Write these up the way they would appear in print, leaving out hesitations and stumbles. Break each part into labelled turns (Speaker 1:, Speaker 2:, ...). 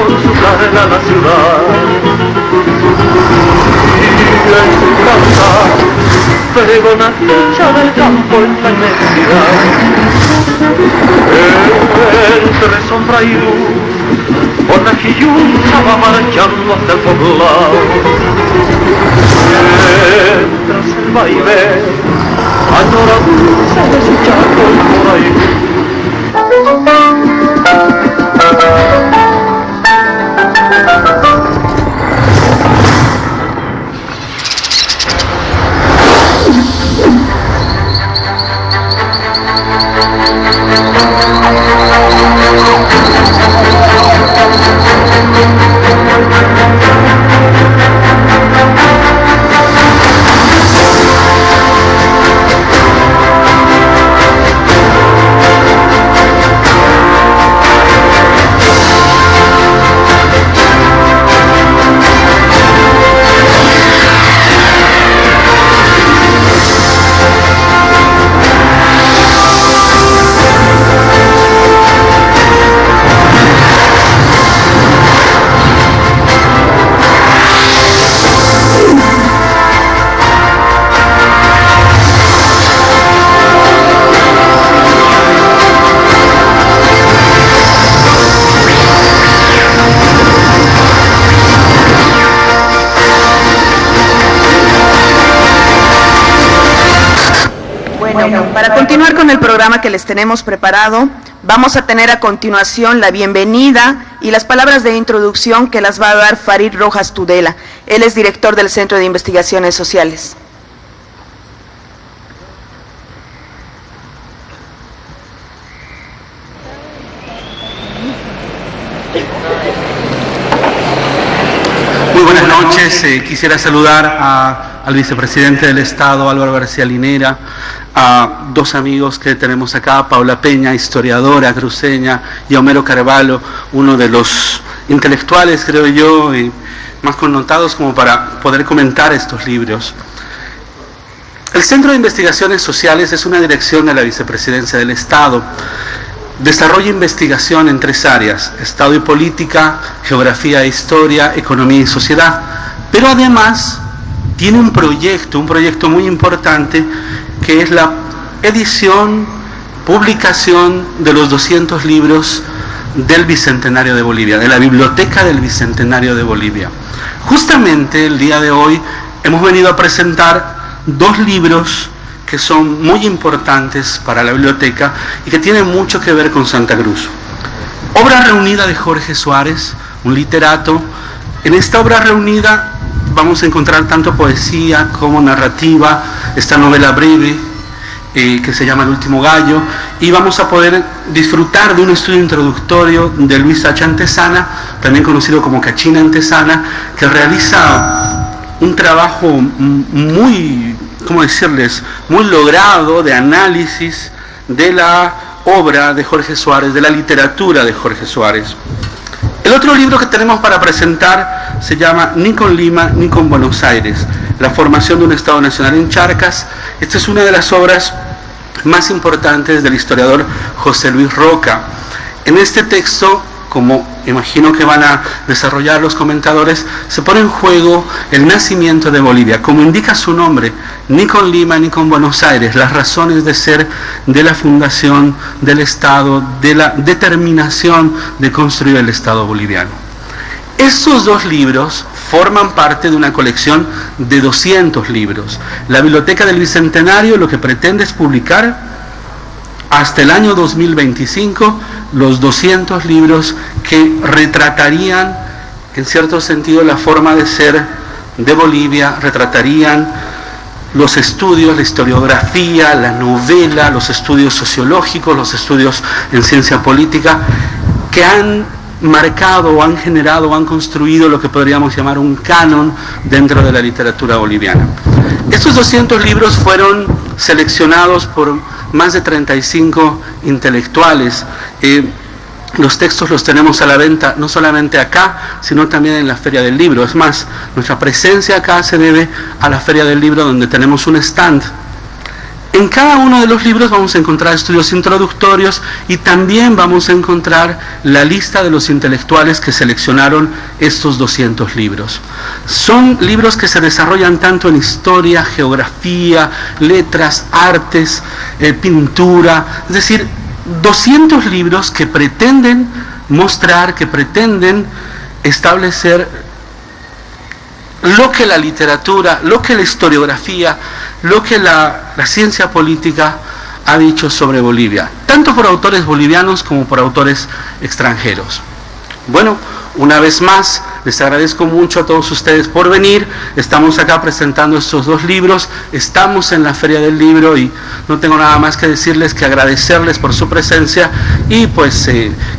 Speaker 1: con su carga a la ciudad. Y en su casa pregona dicha del campo en la inmensidad. Entre sombra y luz, Bonajilluta va marchando hasta el poblado. Mientras el vaivén añora dulce de su chaco por ahí.
Speaker 2: Para continuar con el programa que les tenemos preparado, vamos a tener a continuación la bienvenida y las palabras de introducción que las va a dar Farid Rojas Tudela. Él es director del Centro de Investigaciones Sociales.
Speaker 3: Muy buenas noches. Quisiera saludar al vicepresidente del Estado, Álvaro García Linera, a dos amigos que tenemos acá, Paula Peña, historiadora cruceña, y a Homero Carvalho, uno de los intelectuales, creo yo, y más connotados como para poder comentar estos libros. El Centro de Investigaciones Sociales es una dirección de la Vicepresidencia del Estado. Desarrolla investigación en tres áreas: Estado y política, geografía e historia, economía y sociedad. Pero además tiene un proyecto muy importante, que es la edición, publicación de los 200 libros del Bicentenario de Bolivia, de la Biblioteca del Bicentenario de Bolivia. Justamente el día de hoy hemos venido a presentar dos libros que son muy importantes para la biblioteca y que tienen mucho que ver con Santa Cruz. Obra reunida de Jorge Suárez, un literato. En esta obra reunida vamos a encontrar tanto poesía como narrativa, esta novela breve que se llama El último gallo, y vamos a poder disfrutar de un estudio introductorio de Luis H. Antesana, también conocido como Cachina Antesana, que realiza un trabajo muy, ¿cómo decirles?, muy logrado de análisis de la obra de Jorge Suárez, de la literatura de Jorge Suárez. El otro libro que tenemos para presentar se llama Ni con Lima ni con Buenos Aires, la formación de un Estado Nacional en Charcas. Esta es una de las obras más importantes del historiador José Luis Roca. En este texto, como imagino que van a desarrollar los comentadores, se pone en juego el nacimiento de Bolivia, como indica su nombre, ni con Lima ni con Buenos Aires, las razones de ser de la fundación del Estado, de la determinación de construir el Estado boliviano. Estos dos libros forman parte de una colección de 200 libros. La Biblioteca del Bicentenario lo que pretende es publicar hasta el año 2025 los 200 libros que retratarían, en cierto sentido, la forma de ser de Bolivia, retratarían los estudios, la historiografía, la novela, los estudios sociológicos, los estudios en ciencia política, que han marcado o han generado o han construido lo que podríamos llamar un canon dentro de la literatura boliviana. Estos 200 libros fueron seleccionados por más de 35 intelectuales. Los textos los tenemos a la venta no solamente acá, sino también en la Feria del Libro. Es más, nuestra presencia acá se debe a la Feria del Libro, donde tenemos un stand. En cada uno de los libros vamos a encontrar estudios introductorios y también vamos a encontrar la lista de los intelectuales que seleccionaron estos 200 libros. Son libros que se desarrollan tanto en historia, geografía, letras, artes, pintura, es decir, 200 libros que pretenden mostrar, que pretenden establecer lo que la literatura, lo que la historiografía, lo que la ciencia política ha dicho sobre Bolivia, tanto por autores bolivianos como por autores extranjeros. Bueno, una vez más, les agradezco mucho a todos ustedes por venir. Estamos acá presentando estos 2 libros, estamos en la Feria del Libro y no tengo nada más que decirles que agradecerles por su presencia y pues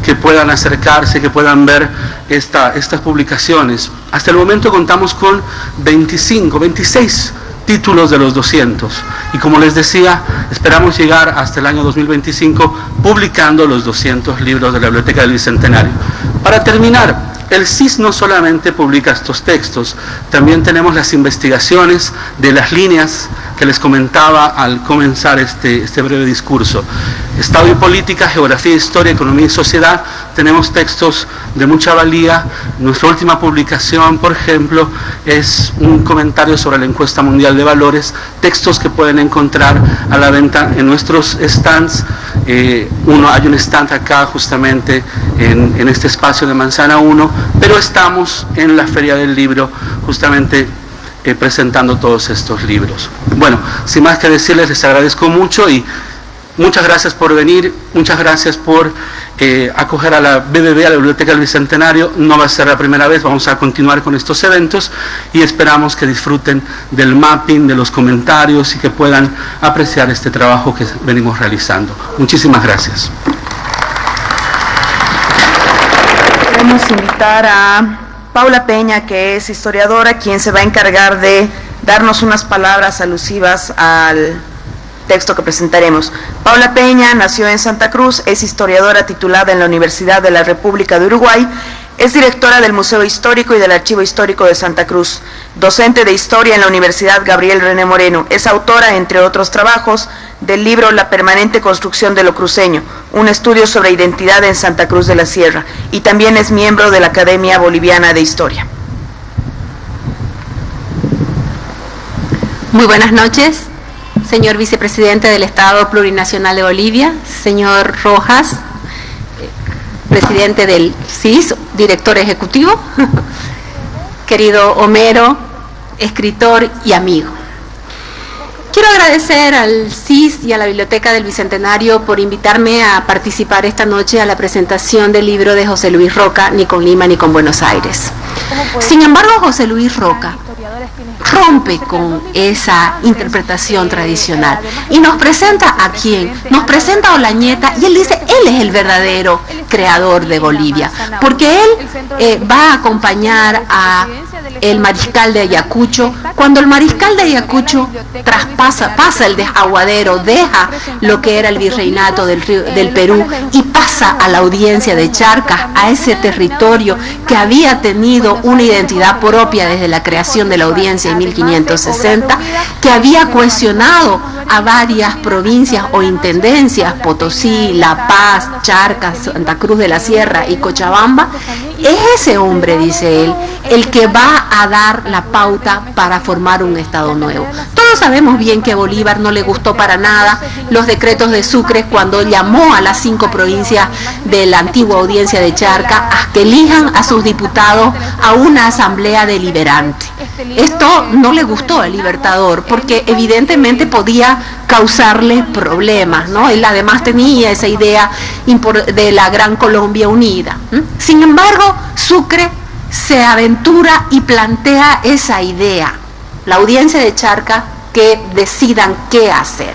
Speaker 3: que puedan acercarse, que puedan ver estas publicaciones. Hasta el momento contamos con 26 títulos de los 200 y como les decía, esperamos llegar hasta el año 2025 publicando los 200 libros de la Biblioteca del Bicentenario. Para terminar, el CIS no solamente publica estos textos, también tenemos las investigaciones de las líneas que les comentaba al comenzar este breve discurso. Estado y política, geografía, historia, economía y sociedad, tenemos textos de mucha valía. Nuestra última publicación, por ejemplo, es un comentario sobre la encuesta mundial de valores, textos que pueden encontrar a la venta en nuestros stands. Hay un stand acá justamente en este espacio de Manzana 1, pero estamos en la Feria del Libro justamente presentando todos estos libros. Bueno, sin más que decirles, les agradezco mucho y muchas gracias por venir, muchas gracias por acoger a la BBB, a la Biblioteca del Bicentenario. No va a ser la primera vez, vamos a continuar con estos eventos y esperamos que disfruten del mapping, de los comentarios y que puedan apreciar este trabajo que venimos realizando. Muchísimas gracias.
Speaker 2: Queremos invitar a Paula Peña, que es historiadora, quien se va a encargar de darnos unas palabras alusivas al texto que presentaremos. Paula Peña nació en Santa Cruz, es historiadora titulada en la Universidad de la República de Uruguay, es directora del Museo Histórico y del Archivo Histórico de Santa Cruz, docente de Historia en la Universidad Gabriel René Moreno, es autora, entre otros trabajos, del libro La permanente construcción de lo cruceño, un estudio sobre identidad en Santa Cruz de la Sierra, y también es miembro de la Academia Boliviana de Historia.
Speaker 4: Muy buenas noches, señor vicepresidente del Estado Plurinacional de Bolivia, señor Rojas, presidente del CIS, director ejecutivo, querido Homero, escritor y amigo. Quiero agradecer al CIS y a la Biblioteca del Bicentenario por invitarme a participar esta noche a la presentación del libro de José Luis Roca, Ni con Lima ni con Buenos Aires. Sin embargo, José Luis Roca rompe con esa interpretación tradicional y nos presenta a quién, nos presenta a Olañeta y él dice, él es el verdadero creador de Bolivia, porque él va a acompañar a el mariscal de Ayacucho. Cuando el mariscal de Ayacucho pasa el desaguadero, deja lo que era el virreinato del Perú y pasa a la audiencia de Charcas, a ese territorio que había tenido una identidad propia desde la creación de la audiencia en 1560, que había cohesionado a varias provincias o intendencias, Potosí, La Paz, Charcas, Santa Cruz de la Sierra y Cochabamba. Es ese hombre, dice él, el que va a dar la pauta para formar un Estado nuevo. Todos sabemos bien que a Bolívar no le gustó para nada los decretos de Sucre cuando llamó a las 5 provincias de la antigua audiencia de Charcas a que elijan a sus diputados a una asamblea deliberante. Esto no le gustó al Libertador porque evidentemente podía causarle problemas, ¿no? Él además tenía esa idea de la Gran Colombia Unida. Sin embargo, Sucre se aventura y plantea esa idea, la audiencia de Charcas, que decidan qué hacer.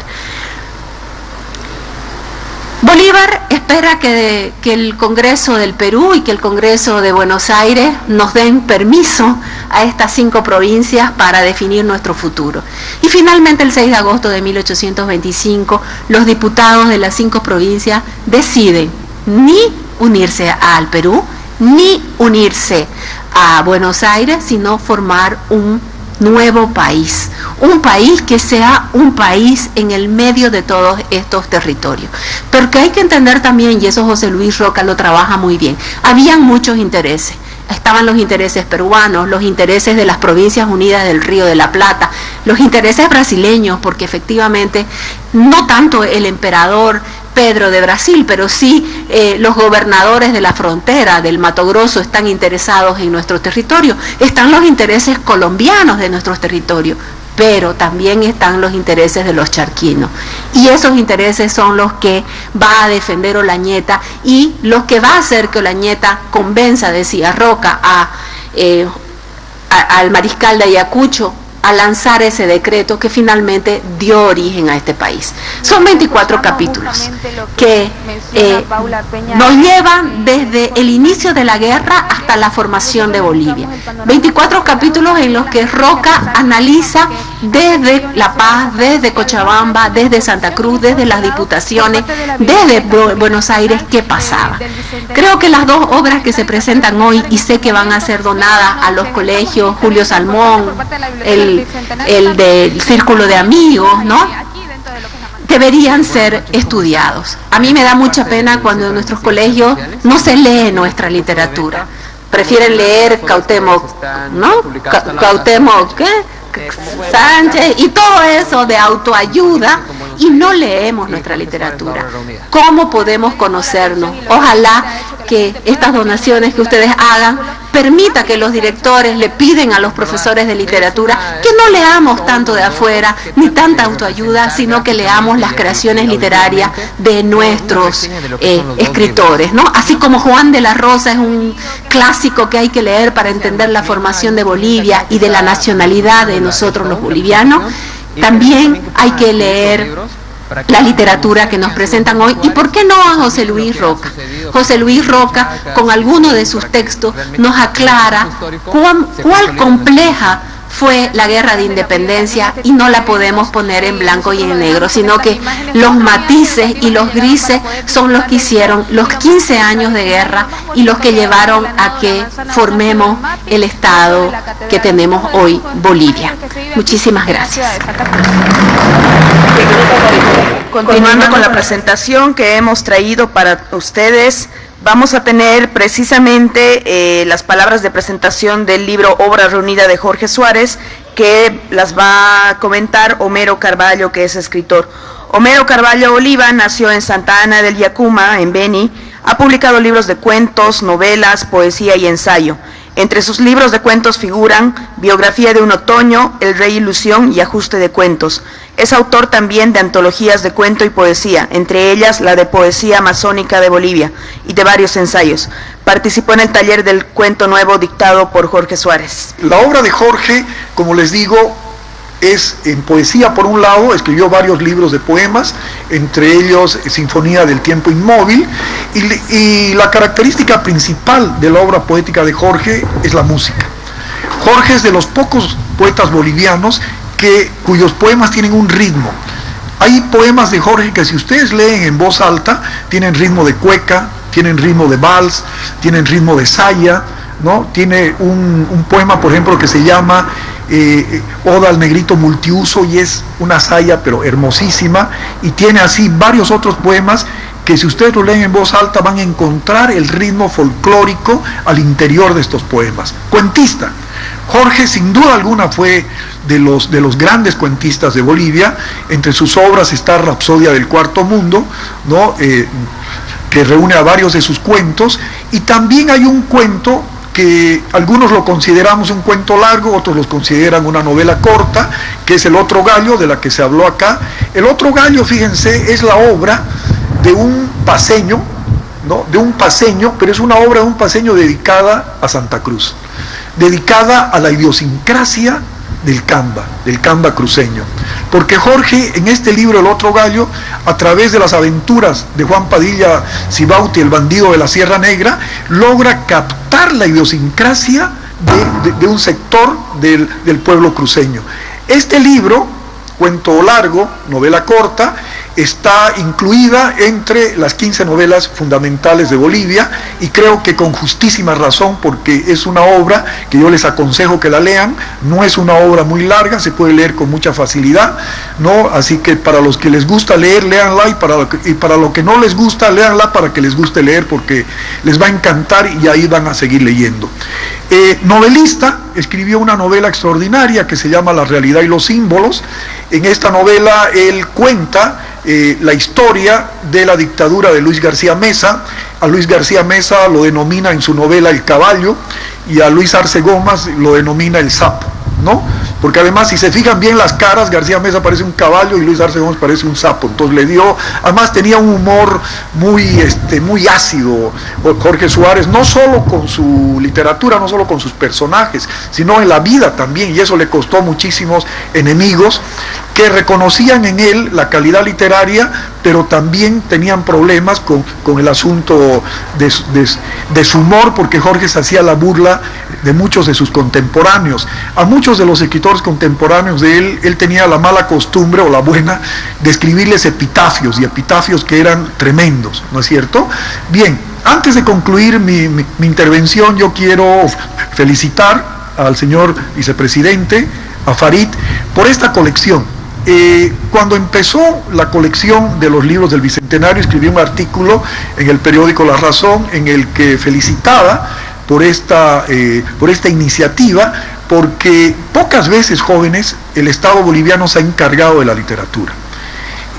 Speaker 4: Bolívar espera que el Congreso del Perú y que el Congreso de Buenos Aires nos den permiso a estas 5 provincias para definir nuestro futuro. Y finalmente el 6 de agosto de 1825 los diputados de las 5 provincias deciden ni unirse al Perú ni unirse a Buenos Aires, sino formar un nuevo país, un país que sea un país en el medio de todos estos territorios. Pero que hay que entender también, y eso José Luis Roca lo trabaja muy bien, habían muchos intereses. Estaban los intereses peruanos, los intereses de las Provincias Unidas del Río de la Plata, los intereses brasileños, porque efectivamente no tanto el emperador Pedro de Brasil, pero sí los gobernadores de la frontera del Mato Grosso están interesados en nuestro territorio. Están los intereses colombianos de nuestro territorio, pero también están los intereses de los charquinos. Y esos intereses son los que va a defender Olañeta y los que va a hacer que Olañeta convenza, decía Roca, al mariscal de Ayacucho a lanzar ese decreto que finalmente dio origen a este país. Son 24 capítulos que nos llevan desde el inicio de la guerra hasta la formación de Bolivia. 24 capítulos en los que Roca analiza desde La Paz, desde Cochabamba, desde Santa Cruz, desde las diputaciones, desde Buenos Aires, qué pasaba. Creo que las dos obras que se presentan hoy, y sé que van a ser donadas a los colegios Julio Salmón, el del Círculo de Amigos, ¿no?, deberían ser estudiados. A mí me da mucha pena cuando en nuestros colegios no se lee nuestra literatura. Prefieren leer Cuauhtémoc, ¿no? Cuauhtémoc, ¿qué? Sánchez y todo eso de autoayuda, y no leemos nuestra literatura. ¿Cómo podemos conocernos? Ojalá que estas donaciones que ustedes hagan permita que los directores le piden a los profesores de literatura que no leamos tanto de afuera ni tanta autoayuda, sino que leamos las creaciones literarias de nuestros escritores, ¿no? Así como Juan de la Rosa es un clásico que hay que leer para entender la formación de Bolivia y de la nacionalidad de nosotros los bolivianos, también hay que leer la literatura que nos presentan hoy. ¿Y por qué no a José Luis Roca? José Luis Roca, con alguno de sus textos, nos aclara cuál compleja fue la guerra de independencia, y no la podemos poner en blanco y en negro, sino que los matices y los grises son los que hicieron los 15 años de guerra y los que llevaron a que formemos el Estado que tenemos hoy, Bolivia. Muchísimas gracias.
Speaker 2: Continuando con la presentación que hemos traído para ustedes, vamos a tener precisamente las palabras de presentación del libro Obra Reunida de Jorge Suárez, que las va a comentar Homero Carvalho, que es escritor. Homero Carvalho Oliva nació en Santa Ana del Yacuma, en Beni. Ha publicado libros de cuentos, novelas, poesía y ensayo. Entre sus libros de cuentos figuran Biografía de un otoño, El Rey Ilusión y Ajuste de cuentos. Es autor también de antologías de cuento y poesía, entre ellas la de Poesía Amazónica de Bolivia, y de varios ensayos. Participó en el taller del cuento nuevo dictado por Jorge Suárez.
Speaker 5: La obra de Jorge, como les digo, es en poesía. Por un lado, escribió varios libros de poemas, entre ellos Sinfonía del Tiempo Inmóvil, y la característica principal de la obra poética de Jorge es la música. Jorge es de los pocos poetas bolivianos cuyos poemas tienen un ritmo. Hay poemas de Jorge que, si ustedes leen en voz alta, tienen ritmo de cueca, tienen ritmo de vals, tienen ritmo de saya, ¿no? Tiene un poema, por ejemplo, que se llama Oda al Negrito Multiuso, y es una saya pero hermosísima, y tiene así varios otros poemas que, si ustedes lo leen en voz alta, van a encontrar el ritmo folclórico al interior de estos poemas. Cuentista. Jorge, sin duda alguna, fue de los grandes cuentistas de Bolivia. Entre sus obras está Rapsodia del Cuarto Mundo, ¿no? Que reúne a varios de sus cuentos, y también hay un cuento que algunos lo consideramos un cuento largo, otros lo consideran una novela corta, que es El Otro Gallo, de la que se habló acá. El Otro Gallo, fíjense, es la obra de un paceño, ¿no? De un paceño, pero es una obra de un paceño dedicada a Santa Cruz, dedicada a la idiosincrasia del Camba cruceño. Porque Jorge, en este libro El Otro Gallo, a través de las aventuras de Juan Padilla Cibauti, el bandido de la Sierra Negra, logra captar la idiosincrasia de un sector del pueblo cruceño. Este libro, cuento largo, novela corta, está incluida entre las 15 novelas fundamentales de Bolivia, y creo que con justísima razón, porque es una obra que yo les aconsejo que la lean. No es una obra muy larga, se puede leer con mucha facilidad, ¿no? Así que para los que les gusta leer, léanla, y para lo que no les gusta, léanla para que les guste leer, porque les va a encantar y ahí van a seguir leyendo. Novelista, escribió una novela extraordinaria que se llama La realidad y los símbolos. En esta novela él cuenta la historia de la dictadura de Luis García Meza. A Luis García Meza lo denomina en su novela el caballo, y a Luis Arce Gómez lo denomina el sapo, ¿no? Porque además, si se fijan bien las caras, García Meza parece un caballo y Luis Arce Gómez parece un sapo. Entonces le dio, además tenía un humor muy ácido Jorge Suárez, no solo con su literatura, no solo con sus personajes, sino en la vida también, y eso le costó muchísimos enemigos que reconocían en él la calidad literaria, pero también tenían problemas con el asunto de su humor, porque Jorge se hacía la burla de muchos de sus contemporáneos. A muchos de los escritores contemporáneos de él tenía la mala costumbre, o la buena, de escribirles epitafios, y epitafios que eran tremendos, ¿no es cierto? Bien, antes de concluir mi intervención, yo quiero felicitar al señor vicepresidente, a Farid, por esta colección. Cuando empezó la colección de los libros del Bicentenario, escribí un artículo en el periódico La Razón en el que felicitaba por esta iniciativa, porque pocas veces, jóvenes, el Estado boliviano se ha encargado de la literatura.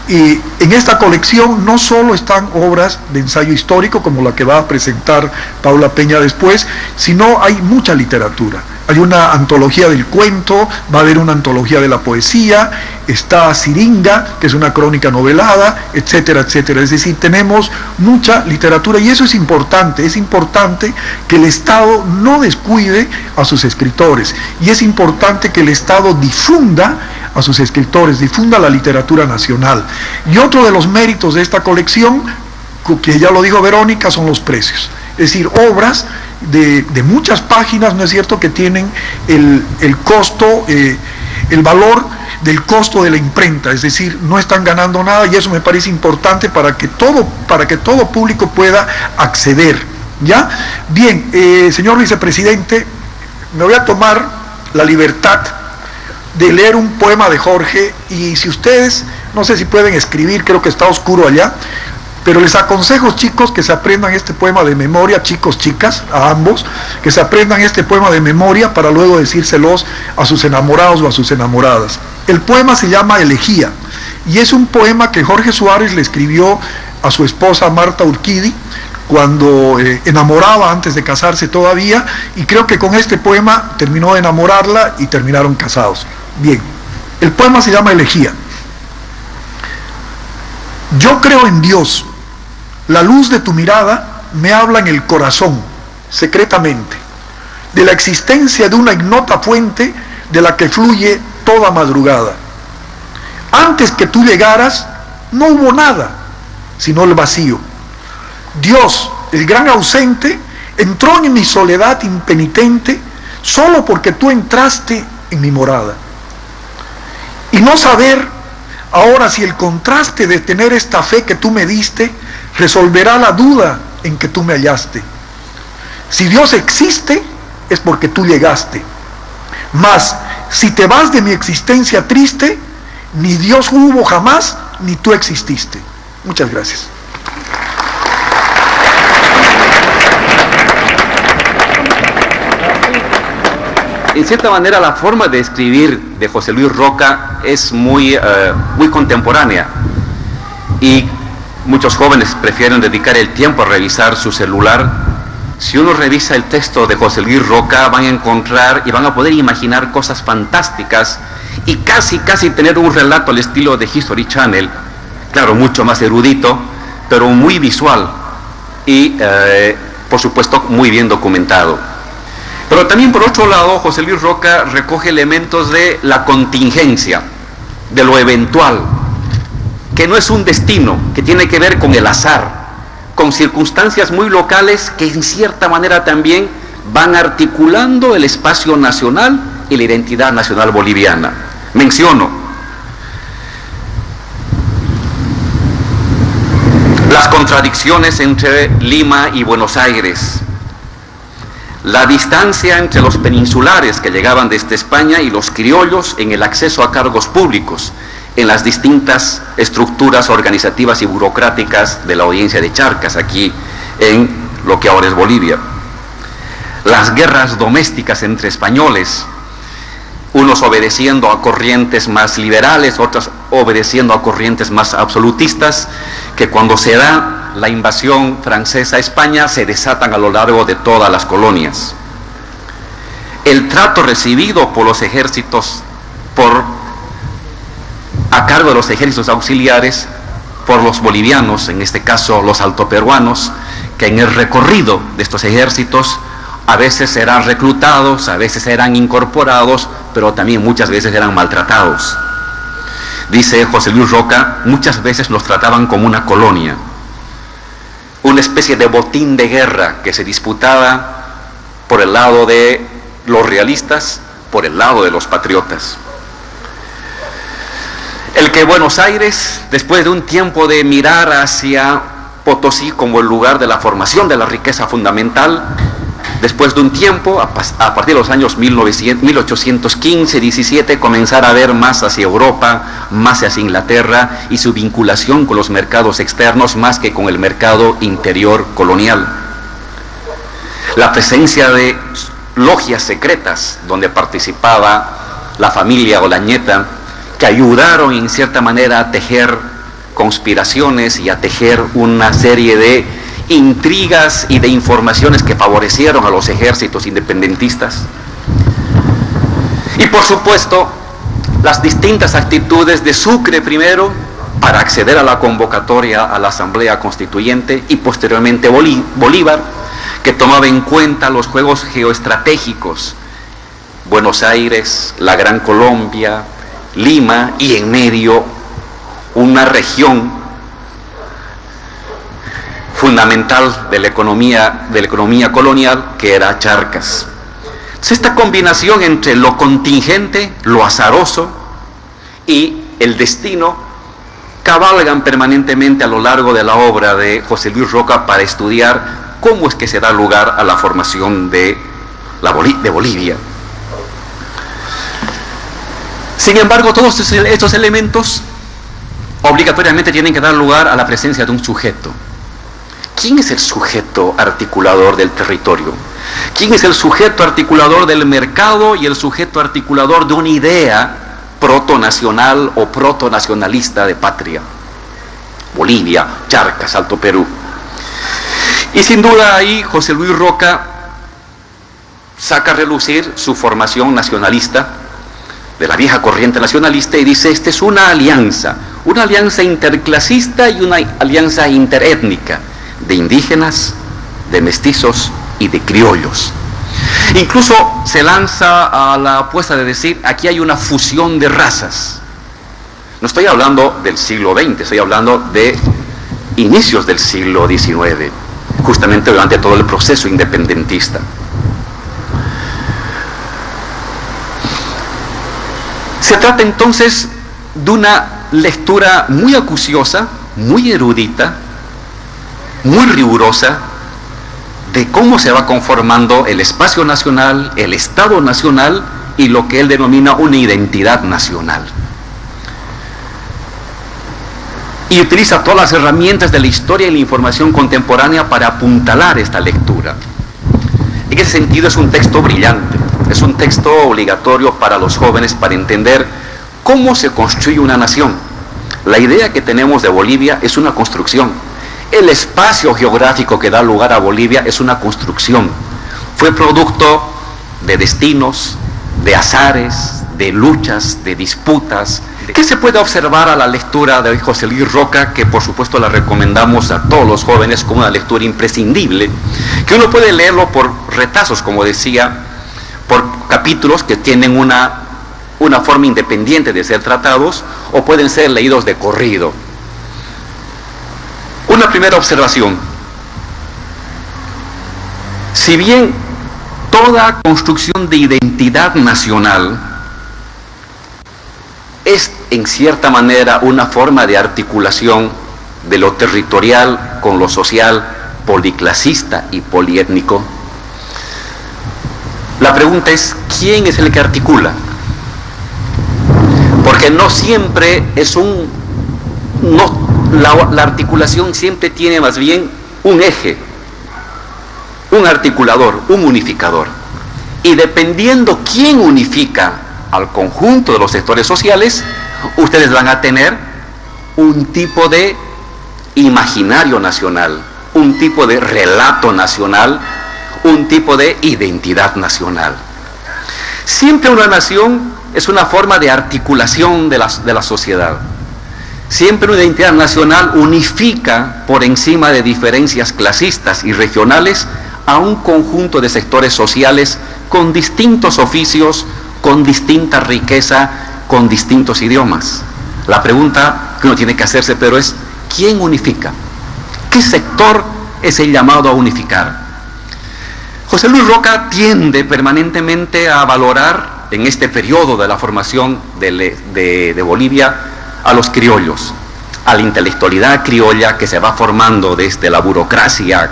Speaker 5: Y en esta colección no solo están obras de ensayo histórico, como la que va a presentar Paula Peña después, sino hay mucha literatura. Hay una antología del cuento, va a haber una antología de la poesía, está Siringa, que es una crónica novelada, etcétera, etcétera. Es decir, tenemos mucha literatura, y eso es importante que el Estado no descuide a sus escritores, y es importante que el Estado difunda a sus escritores, difunda la literatura nacional. Y otro de los méritos de esta colección, que ya lo dijo Verónica, son los precios. Es decir, obras de muchas páginas, ¿no es cierto?, que tienen el costo, el valor del costo de la imprenta, es decir, no están ganando nada, y eso me parece importante para que todo público pueda acceder, ¿ya? Bien, señor vicepresidente, me voy a tomar la libertad de leer un poema de Jorge, y si ustedes, no sé si pueden escribir, creo que está oscuro allá, pero les aconsejo, chicos, que se aprendan este poema de memoria, chicos, chicas, a ambos, que se aprendan este poema de memoria para luego decírselos a sus enamorados o a sus enamoradas. El poema se llama Elegía, y es un poema que Jorge Suárez le escribió a su esposa Marta Urquidi, cuando enamoraba antes de casarse todavía, y creo que con este poema terminó de enamorarla y terminaron casados. Bien, el poema se llama Elegía. Yo creo en Dios. La luz de tu mirada me habla en el corazón, secretamente, de la existencia de una ignota fuente de la que fluye toda madrugada. Antes que tú llegaras, no hubo nada, sino el vacío. Dios, el gran ausente, entró en mi soledad impenitente solo porque tú entraste en mi morada. Y no saber ahora si el contraste de tener esta fe que tú me diste resolverá la duda en que tú me hallaste. Si Dios existe, es porque tú llegaste. Mas, si te vas de mi existencia triste, ni Dios hubo jamás, ni tú exististe. Muchas gracias.
Speaker 6: En cierta manera, la forma de escribir de José Luis Roca es muy contemporánea, y muchos jóvenes prefieren dedicar el tiempo a revisar su celular. Si uno revisa el texto de José Luis Roca, van a encontrar y van a poder imaginar cosas fantásticas, y casi tener un relato al estilo de History Channel, claro, mucho más erudito, pero muy visual y, por supuesto, muy bien documentado. Pero también, por otro lado, José Luis Roca recoge elementos de la contingencia, de lo eventual, que no es un destino, que tiene que ver con el azar, con circunstancias muy locales que en cierta manera también van articulando el espacio nacional y la identidad nacional boliviana. Menciono: las contradicciones entre Lima y Buenos Aires, la distancia entre los peninsulares que llegaban desde España y los criollos en el acceso a cargos públicos, en las distintas estructuras organizativas y burocráticas de la audiencia de Charcas, aquí en lo que ahora es Bolivia. Las guerras domésticas entre españoles, unos obedeciendo a corrientes más liberales, otros obedeciendo a corrientes más absolutistas, que cuando se da la invasión francesa a España se desatan a lo largo de todas las colonias. El trato recibido por los ejércitos, a cargo de los ejércitos auxiliares, por los bolivianos, en este caso los altoperuanos, que en el recorrido de estos ejércitos a veces eran reclutados, a veces eran incorporados, pero también muchas veces eran maltratados. Dice José Luis Roca, muchas veces los trataban como una colonia, una especie de botín de guerra que se disputaba por el lado de los realistas, por el lado de los patriotas. El que Buenos Aires, después de un tiempo de mirar hacia Potosí como el lugar de la formación de la riqueza fundamental, después de un tiempo, a partir de los años 1815-17, comenzar a ver más hacia Europa, más hacia Inglaterra y su vinculación con los mercados externos más que con el mercado interior colonial. La presencia de logias secretas donde participaba la familia Olañeta, que ayudaron en cierta manera a tejer conspiraciones y a tejer una serie de intrigas y de informaciones que favorecieron a los ejércitos independentistas. Y por supuesto, las distintas actitudes de Sucre primero para acceder a la convocatoria a la Asamblea Constituyente y posteriormente Bolívar, que tomaba en cuenta los juegos geoestratégicos, Buenos Aires, la Gran Colombia, Lima y en medio una región fundamental de la economía colonial que era Charcas. Entonces, esta combinación entre lo contingente, lo azaroso y el destino cabalgan permanentemente a lo largo de la obra de José Luis Roca para estudiar cómo es que se da lugar a la formación de Bolivia. Sin embargo, todos estos elementos obligatoriamente tienen que dar lugar a la presencia de un sujeto. ¿Quién es el sujeto articulador del territorio? ¿Quién es el sujeto articulador del mercado y el sujeto articulador de una idea protonacional o protonacionalista de patria? Bolivia, Charcas, Alto Perú. Y sin duda ahí José Luis Roca saca a relucir su formación nacionalista, de la vieja corriente nacionalista, y dice, esta es una alianza interclasista y una alianza interétnica, de indígenas, de mestizos y de criollos. Incluso se lanza a la apuesta de decir, aquí hay una fusión de razas. No estoy hablando del siglo XX, estoy hablando de inicios del siglo XIX, justamente durante todo el proceso independentista. Se trata entonces de una lectura muy acuciosa, muy erudita, muy rigurosa, de cómo se va conformando el espacio nacional, el Estado nacional y lo que él denomina una identidad nacional. Y utiliza todas las herramientas de la historia y la información contemporánea para apuntalar esta lectura. En ese sentido es un texto brillante, es un texto obligatorio para los jóvenes para entender cómo se construye una nación. La idea que tenemos de Bolivia es una construcción. El espacio geográfico que da lugar a Bolivia es una construcción. Fue producto de destinos, de azares, de luchas, de disputas. ¿Qué se puede observar a la lectura de José Luis Roca, que por supuesto la recomendamos a todos los jóvenes como una lectura imprescindible? Que uno puede leerlo por retazos, como decía, por capítulos que tienen una forma independiente de ser tratados, o pueden ser leídos de corrido. Una primera observación: si bien toda construcción de identidad nacional es en cierta manera una forma de articulación de lo territorial con lo social, policlasista y poliétnico. La pregunta es, ¿quién es el que articula? Porque no siempre es la articulación siempre tiene más bien un eje, un articulador, un unificador. Y dependiendo quién unifica al conjunto de los sectores sociales, ustedes van a tener un tipo de imaginario nacional, un tipo de relato nacional, un tipo de identidad nacional. Siempre una nación es una forma de articulación de la sociedad. Siempre una identidad nacional unifica por encima de diferencias clasistas y regionales a un conjunto de sectores sociales con distintos oficios, con distinta riqueza, con distintos idiomas. La pregunta que uno tiene que hacerse, pero es, ¿quién unifica? ¿Qué sector es el llamado a unificar? José Luis Roca tiende permanentemente a valorar en este periodo de la formación de Bolivia a los criollos, a la intelectualidad criolla que se va formando desde la burocracia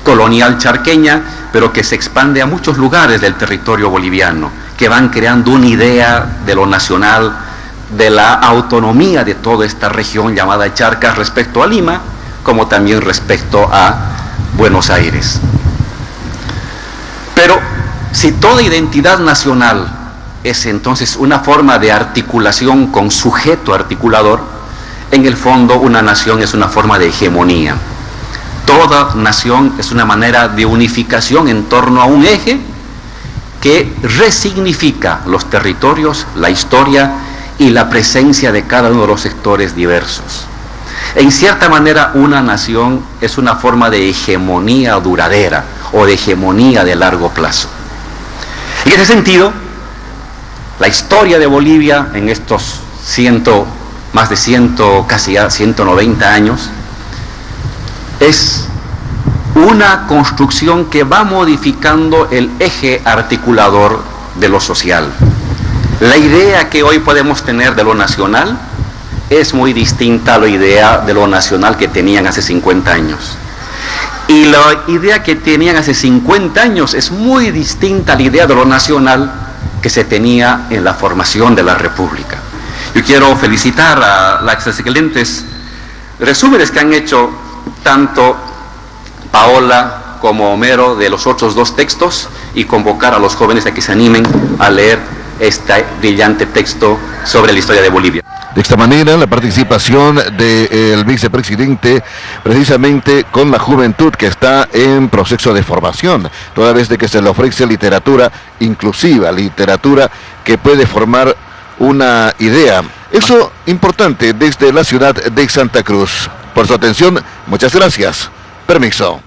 Speaker 6: colonial charqueña, pero que se expande a muchos lugares del territorio boliviano, que van creando una idea de lo nacional, de la autonomía de toda esta región llamada Charcas respecto a Lima, como también respecto a Buenos Aires. Pero si toda identidad nacional es entonces una forma de articulación con sujeto articulador, en el fondo una nación es una forma de hegemonía. Toda nación es una manera de unificación en torno a un eje que resignifica los territorios, la historia y la presencia de cada uno de los sectores diversos. En cierta manera, una nación es una forma de hegemonía duradera o de hegemonía de largo plazo. En ese sentido, la historia de Bolivia en estos casi ya 190 años, es una construcción que va modificando el eje articulador de lo social. La idea que hoy podemos tener de lo nacional es muy distinta a la idea de lo nacional que tenían hace 50 años. Y la idea que tenían hace 50 años es muy distinta a la idea de lo nacional que se tenía en la formación de la República. Yo quiero felicitar a las excelentes resúmenes que han hecho tanto Paola como Homero de los otros dos textos y convocar a los jóvenes a que se animen a leer este brillante texto sobre la historia de Bolivia.
Speaker 7: De esta manera, la participación del vicepresidente precisamente con la juventud que está en proceso de formación, toda vez de que se le ofrece literatura inclusiva, literatura que puede formar una idea. Eso importante desde la ciudad de Santa Cruz. Por su atención, muchas gracias. Permiso.